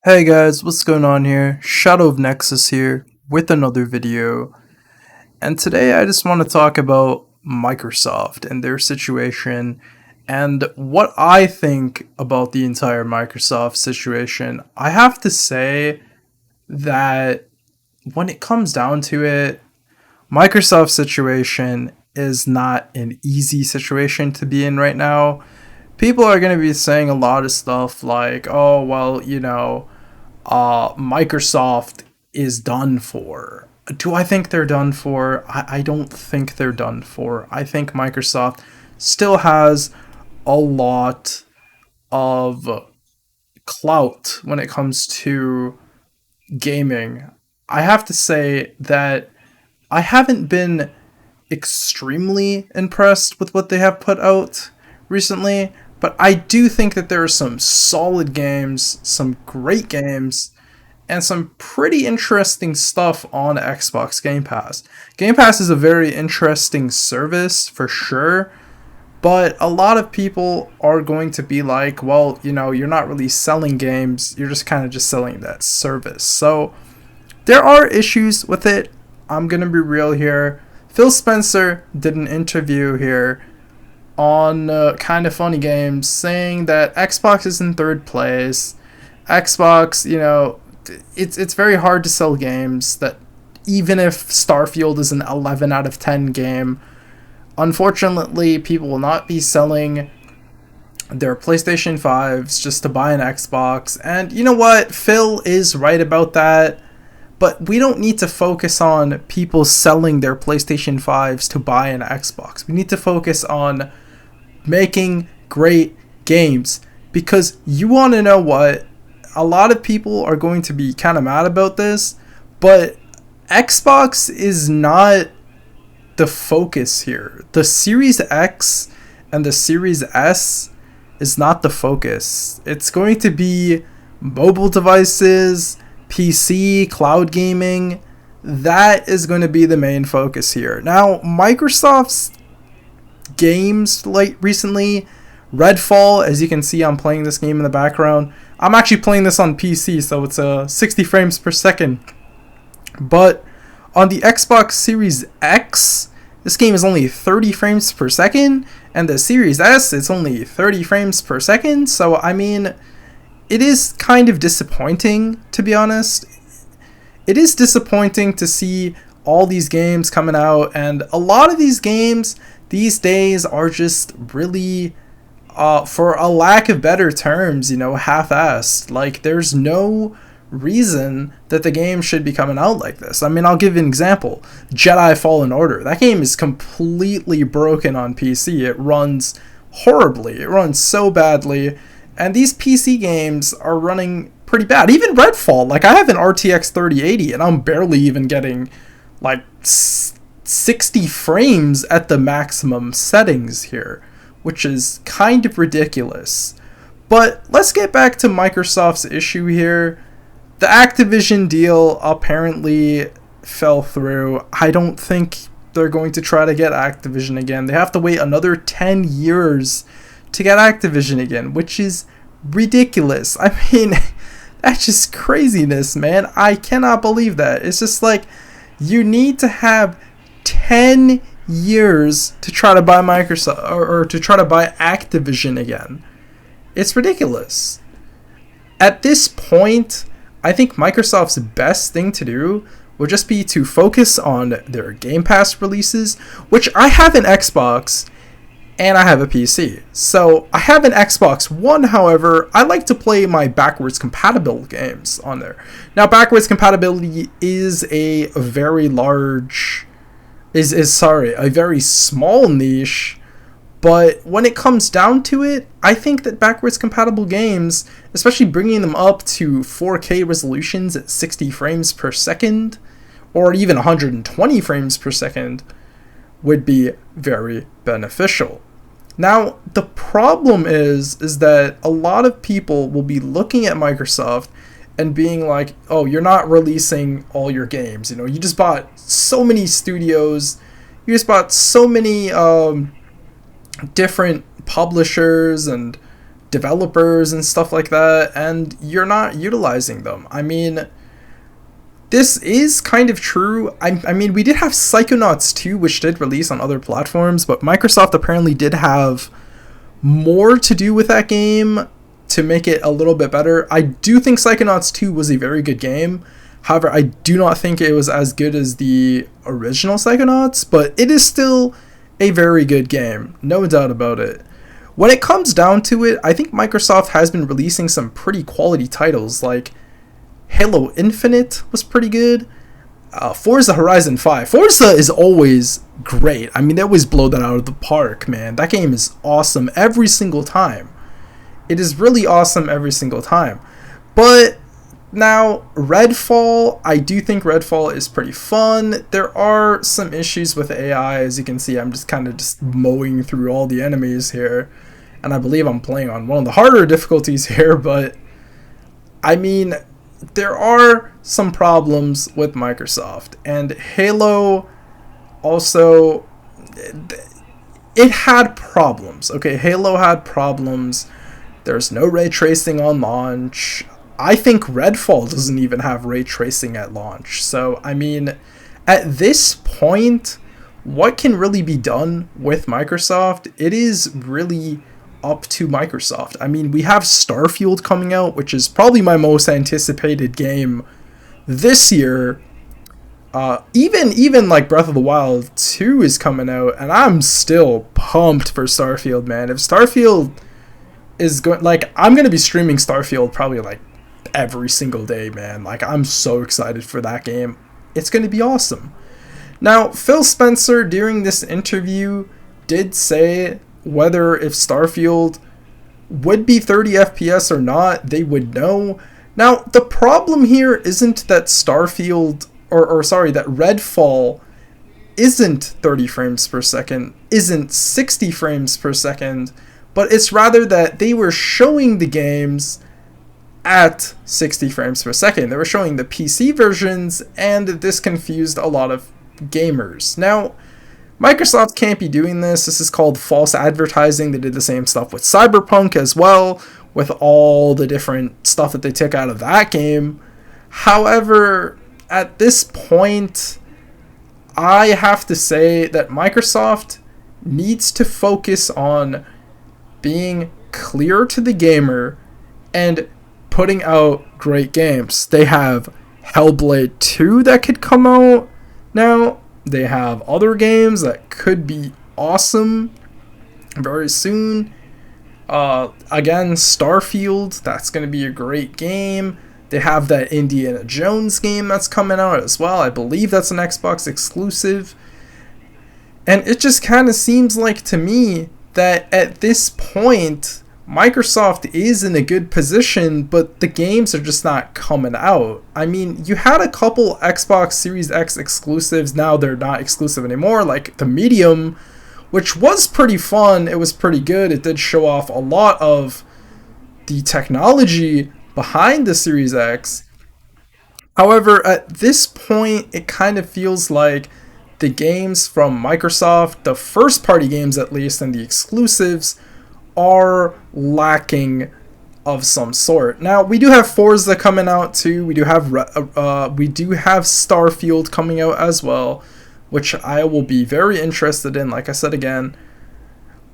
Hey guys, what's going on here? Shadow of Nexus here with another video. And today I just want to talk about Microsoft and their situation and what I think about the entire Microsoft situation. I have to say that when it comes down to it, Microsoft's situation is not an easy situation to be in right now. People are going to be saying a lot of stuff like, oh, well, Microsoft is done for. Do I think they're done for? I don't think they're done for. I think Microsoft still has a lot of clout when it comes to gaming. I have to say that I haven't been extremely impressed with what they have put out recently, but I do think that there are some solid games, some great games, and some pretty interesting stuff on Xbox Game Pass. Game Pass is a very interesting service for sure, but a lot of people are going to be like, well, you're not really selling games, you're just kind of just selling that service. So there are issues with it. I'm going to be real here. Phil Spencer did an interview here on Kind of Funny Games saying that Xbox is in third place. Xbox, it's very hard to sell games that even if Starfield is an 11 out of 10 game, unfortunately people will not be selling their PlayStation 5s just to buy an Xbox. And you know what? Phil is right about that. But we don't need to focus on people selling their PlayStation 5s to buy an Xbox. We need to focus on making great games. Because you want to know what? A lot of people are going to be kind of mad about this, but Xbox is not the focus here. The Series X and the Series S is not the focus. It's going to be mobile devices, PC, cloud gaming. That is going to be the main focus here. Now, Microsoft's games like recently, Redfall, as you can see, I'm playing this game in the background. I'm actually playing this on PC, so it's 60 frames per second. But on the Xbox Series X, this game is only 30 frames per second, and the Series S, it's only 30 frames per second. So, I mean, it is kind of disappointing, to be honest. It is disappointing to see all these games coming out, and a lot of these games these days are just really, for a lack of better terms, half-assed. Like, there's no reason that the game should be coming out like this. I mean, I'll give you an example. Jedi Fallen Order. That game is completely broken on PC. It runs horribly. It runs so badly. And these PC games are running pretty bad. Even Redfall, like, I have an RTX 3080 and I'm barely even getting like 60 frames at the maximum settings here, which is kind of ridiculous. But let's get back to Microsoft's issue here. The Activision deal apparently fell through. I don't think they're going to try to get Activision again. They have to wait another 10 years to get Activision again, which is ridiculous. I mean, that's just craziness, man. I cannot believe that. It's just like, you need to have 10 years to try to buy Microsoft or to try to buy Activision again. It's ridiculous. At this point, I think Microsoft's best thing to do would just be to focus on their Game Pass releases, which I have an Xbox and I have a PC. So I have an Xbox One, however, I like to play my backwards compatible games on there. Now, backwards compatibility is a very large, a very small niche, but when it comes down to it, I think that backwards compatible games, especially bringing them up to 4K resolutions at 60 frames per second, or even 120 frames per second, would be very beneficial. Now, the problem is that a lot of people will be looking at Microsoft and being like, oh, you're not releasing all your games. You just bought so many studios, you just bought so many different publishers and developers and stuff like that, and you're not utilizing them. I mean, this is kind of true. I mean, we did have Psychonauts 2, which did release on other platforms, but Microsoft apparently did have more to do with that game to make it a little bit better. I do think Psychonauts 2 was a very good game. However, I do not think it was as good as the original Psychonauts, but it is still a very good game. No doubt about it. When it comes down to it, I think Microsoft has been releasing some pretty quality titles, like Halo Infinite was pretty good. Forza Horizon 5. Forza is always great. I mean, they always blow that out of the park, man. That game is awesome every single time. It is really awesome every single time. But now, Redfall, I do think Redfall is pretty fun. There are some issues with AI. As you can see, I'm just kind of just mowing through all the enemies here. And I believe I'm playing on one of the harder difficulties here, but I mean, there are some problems with Microsoft. And Halo also, it had problems. Okay, Halo had problems. There's no ray tracing on launch. I think Redfall doesn't even have ray tracing at launch. So, I mean, at this point, what can really be done with Microsoft? It is really up to Microsoft. I mean, we have Starfield coming out, which is probably my most anticipated game this year. Even like Breath of the Wild 2 is coming out, and I'm still pumped for Starfield, man. If Starfield is going, like, I'm gonna be streaming Starfield probably like every single day, man. Like, I'm so excited for that game. It's gonna be awesome. Now, Phil Spencer during this interview did say whether if Starfield would be 30 FPS or not, they would know. Now, the problem here isn't that Starfield, or sorry, that Redfall isn't 30 frames per second, isn't 60 frames per second, but it's rather that they were showing the games at 60 frames per second. They were showing the PC versions, and this confused a lot of gamers. Now, Microsoft can't be doing this. This is called false advertising. They did the same stuff with Cyberpunk as well, with all the different stuff that they took out of that game. However, at this point, I have to say that Microsoft needs to focus on being clear to the gamer and putting out great games. They have Hellblade 2 that could come out now. They have other games that could be awesome very soon. Again, Starfield, that's going to be a great game. They have that Indiana Jones game that's coming out as well. I believe that's an Xbox exclusive. And it just kind of seems like to me that at this point, Microsoft is in a good position, but the games are just not coming out. I mean, you had a couple Xbox Series X exclusives. Now they're not exclusive anymore, like the Medium, which was pretty fun. It was pretty good. It did show off a lot of the technology behind the Series X. However, at this point, it kind of feels like the games from Microsoft, the first party games at least, and the exclusives, are lacking of some sort. Now, we do have Forza coming out too. We do have Starfield coming out as well, which I will be very interested in, like I said again.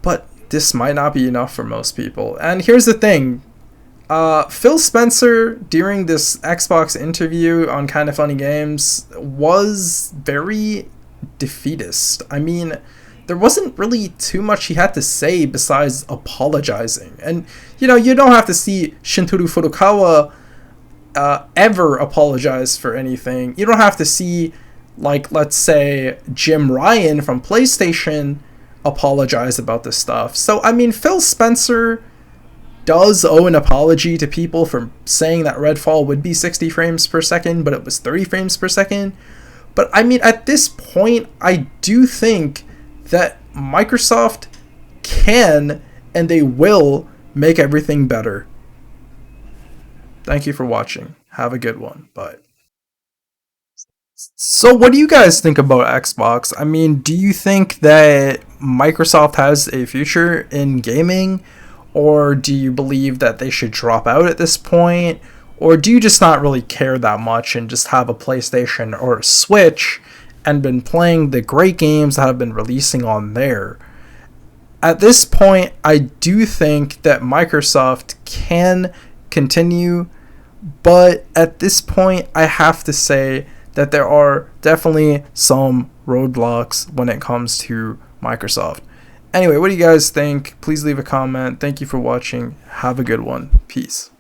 But this might not be enough for most people. And here's the thing. Phil Spencer, during this Xbox interview on Kinda Funny Games, was very defeatist. I mean, there wasn't really too much he had to say besides apologizing. And, you know, you don't have to see Shintaro Furukawa ever apologize for anything. You don't have to see, like, let's say, Jim Ryan from PlayStation apologize about this stuff. So, I mean, Phil Spencer does owe an apology to people for saying that Redfall would be 60 frames per second, but it was 30 frames per second. But, I mean, at this point, I do think that Microsoft can and they will make everything better. Thank you for watching. Have a good one. Bye. So, what do you guys think about Xbox? I mean, do you think that Microsoft has a future in gaming? Or do you believe that they should drop out at this point? Or do you just not really care that much and just have a PlayStation or a Switch and been playing the great games that have been releasing on there? At this point, I do think that Microsoft can continue, but at this point, I have to say that there are definitely some roadblocks when it comes to Microsoft. Anyway, what do you guys think? Please leave a comment. Thank you for watching. Have a good one. Peace.